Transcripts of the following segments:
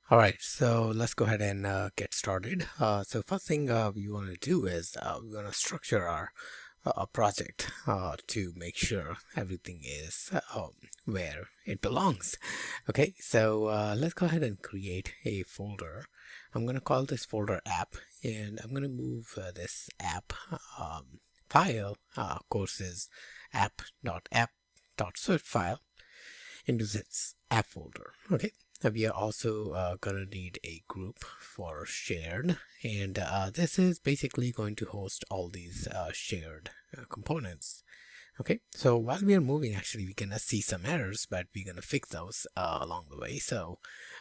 All right, so let's go ahead and get started. So first thing we want to do is we want to structure our project to make sure everything is where it belongs. Okay, so let's go ahead and create a folder. I'm going to call this folder app, and I'm going to move this app file, courses app.app.swift file into this app folder. Okay. We are also going to need a group for shared, and this is basically going to host all these shared components. Okay, so while we are moving, actually we can see some errors, but we're going to fix those along the way, so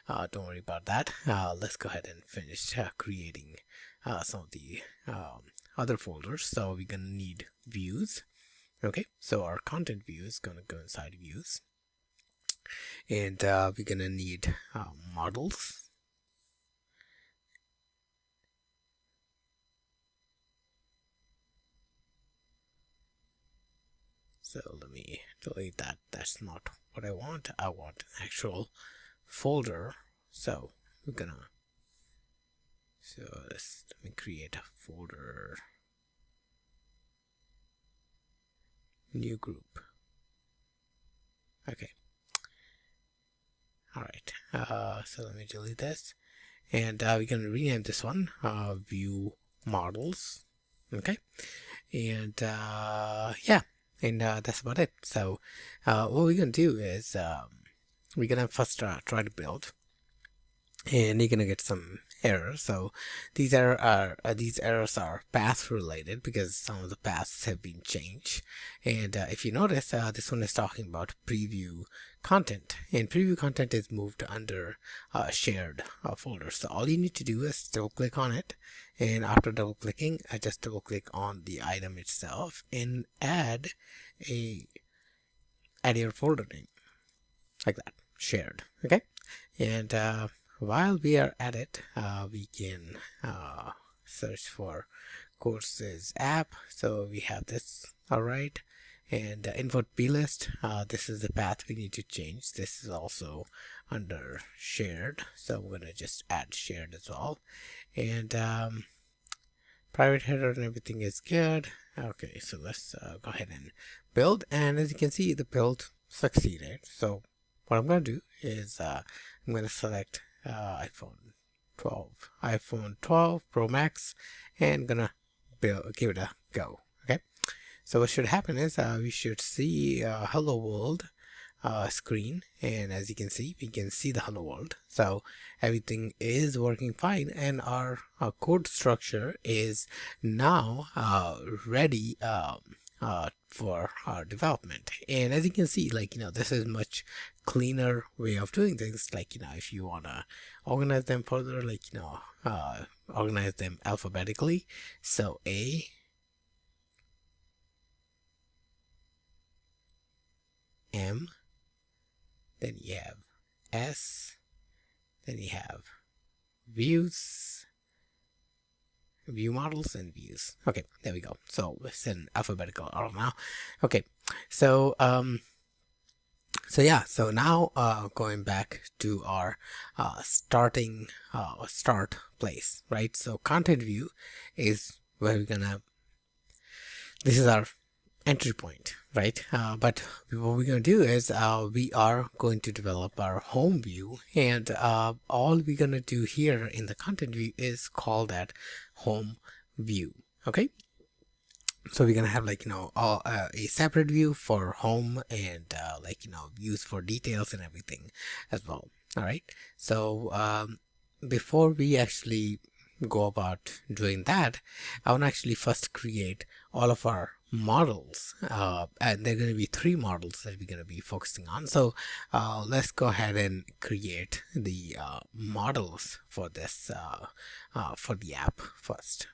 don't worry about that. Let's go ahead and finish creating some of the other folders. So we're going to need views. Okay, so our content view is going to go inside views. And we're gonna need models. So let me delete that. That's not what I want. I want an actual folder. So we're gonna let me create a folder, new group. Okay. All right, so let me delete this, and we're going to rename this one view models. Okay, and yeah, and that's about it. So what we're going to do is we're going to first try to build, and you're going to get some errors. So these errors are path related because some of the paths have been changed. And if you notice, this one is talking about preview content, and preview content is moved under shared folder. So all you need to do is double click on it, and after double clicking, I just double click on the item itself and add your folder name like that, shared. Okay, and while we are at it, we can search for courses app. So we have this. All right, and invert plist, this is the path we need to change. This is also under shared, so I'm gonna just add shared as well. And private header and everything is good. Okay, so let's go ahead and build, and as you can see, the build succeeded. So what I'm gonna do is I'm gonna select iPhone 12 Pro Max, and gonna give it a go. Okay, so what should happen is we should see a hello world screen, and as you can see, we can see the hello world. So everything is working fine, and our code structure is now ready for our development. And as you can see, this is much cleaner way of doing things. If you want to organize them further, organize them alphabetically. So A, M, then you have S, then you have views, view models, and views. Okay, there we go. So it's in alphabetical order now. Okay, so so now going back to our start place, right? So content view is where we're gonna, this is our entry point, right? But what we're going to do is we are going to develop our home view, and all we're going to do here in the content view is call that home view. Okay, so we're going to have a separate view for home, and views for details and everything as well. All right, so before we actually go about doing that, I want to actually first create all of our models, and there are going to be 3 models that we're going to be focusing on. So let's go ahead and create the models for this for the app first.